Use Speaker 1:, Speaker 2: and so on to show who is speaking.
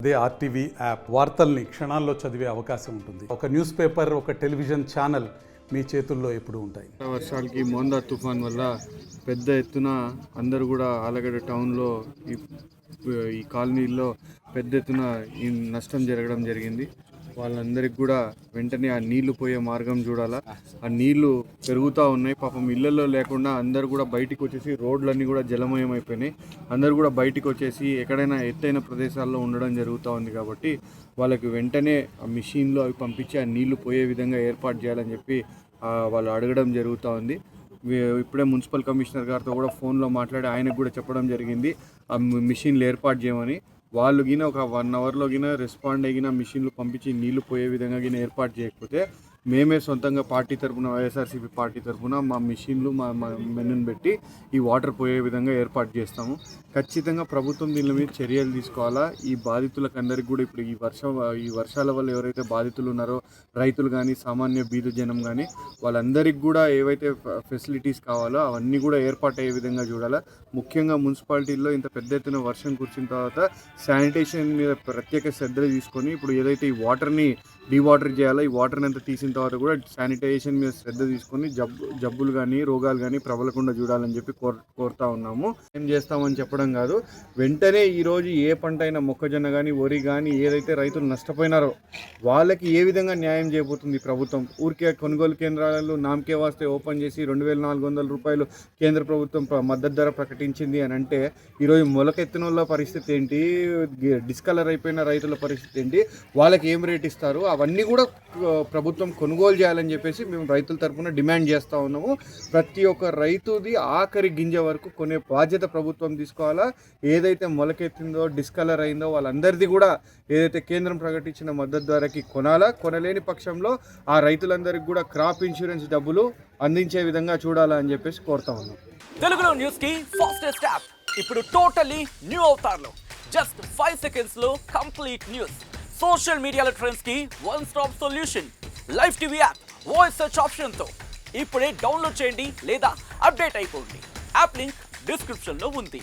Speaker 1: అదే RTV app వార్తల్ని క్షణాల్లో చదివే అవకాశం ఉంటుంది. ఒక న్యూస్ పేపర్, ఒక టెలివిజన్ ఛానల్ మీ చేతుల్లో ఎప్పుడూ ఉంటాయి.
Speaker 2: వర్షాలకి మోందా తుఫాన్ వల్ల పెద్ద ఎత్తున అందరూ కూడా ఆలగడ్డ టౌన్లో ఈ కాలనీల్లో పెద్ద ఎత్తున ఈ నష్టం జరగడం జరిగింది. వాళ్ళందరికీ కూడా వెంటనే ఆ నీళ్లు పోయే మార్గం చూడాలా. ఆ నీళ్లు పెరుగుతూ ఉన్నాయి. పాపం ఇళ్లలో లేకుండా అందరూ కూడా బయటికి వచ్చేసి రోడ్లన్నీ కూడా జలమయం అయిపోయినాయి. అందరూ కూడా బయటికి వచ్చేసి ఎక్కడైనా ఎత్తైన ప్రదేశాల్లో ఉండడం జరుగుతూ ఉంది. కాబట్టి వాళ్ళకి వెంటనే ఆ మిషన్లో అవి పంపించి ఆ నీళ్లు పోయే విధంగా ఏర్పాటు చేయాలని చెప్పి వాళ్ళు అడగడం జరుగుతూ ఉంది. ఇప్పుడే మున్సిపల్ కమిషనర్ గారితో కూడా ఫోన్లో మాట్లాడి ఆయనకు కూడా చెప్పడం జరిగింది ఆ మిషన్లు ఏర్పాటు చేయమని. వాళ్ళు గిన ఒక 1 అవర్లో గిన రెస్పాండ్ అయిన మిషన్లు పంపించి నీళ్లు పోయే విధంగా గిన ఏర్పాటు చేయకపోతే మేమే సొంతంగా పార్టీ తరఫున, వైఎస్ఆర్సీపీ పార్టీ తరఫున మా మిషన్లు మా మెనుని పెట్టి ఈ వాటర్ పోయే విధంగా ఏర్పాటు చేస్తాము. ఖచ్చితంగా ప్రభుత్వం దీని మీద చర్యలు తీసుకోవాలా. ఈ బాధితులకు అందరికీ కూడా ఇప్పుడు ఈ వర్షాల వల్ల ఎవరైతే బాధితులు ఉన్నారో రైతులు కానీ, సామాన్య బీద జనం కానీ, వాళ్ళందరికీ కూడా ఏవైతే ఫెసిలిటీస్ కావాలో అవన్నీ కూడా ఏర్పాటు అయ్యే విధంగా చూడాలా. ముఖ్యంగా మున్సిపాలిటీల్లో ఇంత పెద్ద ఎత్తున వర్షం కురిసిన తర్వాత శానిటేషన్ మీద ప్రత్యేక శ్రద్ధ తీసుకొని ఇప్పుడు ఏదైతే ఈ వాటర్ని డీవాటర్ చేయాలో ఈ వాటర్ని అంతా తీసిన తర్వాత కూడా శానిటైజేషన్ మీద శ్రద్ధ తీసుకొని జబ్బులు కానీ, రోగాలు కానీ ప్రబలకుండా చూడాలని చెప్పి కోరుతా ఉన్నాము. ఏం చేస్తామని చెప్పడం కాదు, వెంటనే ఈరోజు ఏ పంట అయినా మొక్కజొన్న కానీ, వరి కానీ ఏదైతే రైతులు నష్టపోయినారో వాళ్ళకి ఏ విధంగా న్యాయం చేయబోతుంది ప్రభుత్వం. ఊరికే కొనుగోలు కేంద్రాలు నామకే వాస్తే ఓపెన్ చేసి 2400 రూపాయలు కేంద్ర ప్రభుత్వం మద్దతు ధర ప్రకటించింది అని అంటే ఈరోజు మొలకెత్తిన వాళ్ళ పరిస్థితి ఏంటి, డిస్కలర్ అయిపోయిన రైతుల పరిస్థితి ఏంటి, వాళ్ళకి ఏం రేట్ ఇస్తారు, అవన్నీ కూడా ప్రభుత్వం కొనుగోలు చేయాలని చెప్పేసి మేము రైతుల తరఫున డిమాండ్ చేస్తూ ఉన్నాము. ప్రతి ఒక్క రైతుది ఆఖరి గింజ వరకు కొనే బాధ్యత ప్రభుత్వం తీసుకోవాలా. ఏదైతే మొలకెత్తిందో, డిస్కలర్ అయిందో వాళ్ళందరిది కూడా ఏదైతే కేంద్రం ప్రకటించిన మద్దతు ధరకి కొనాలా. కొనలేని పక్షంలో ఆ రైతులందరికీ కూడా క్రాప్ ఇన్సూరెన్స్ డబ్బులు అందించే విధంగా చూడాలా అని చెప్పేసి కోరుతా ఉన్నాం.
Speaker 3: తెలుగులో న్యూస్ కి ఫాస్టెస్ట్ యాప్ ఇప్పుడు టోటలీ న్యూ అవతార్లో జస్ట్ 5 seconds లో కంప్లీట్ న్యూస్. సోషల్ మీడియాలో ట్రెండ్స్ కి one stop solution. Live TV app voice search option తో ఇప్పుడే డౌన్లోడ్ చేయండి లేదా అప్డేట్ అయిపోండి. యాప్ లింక్ డిస్క్రిప్షన్ లో ఉంది.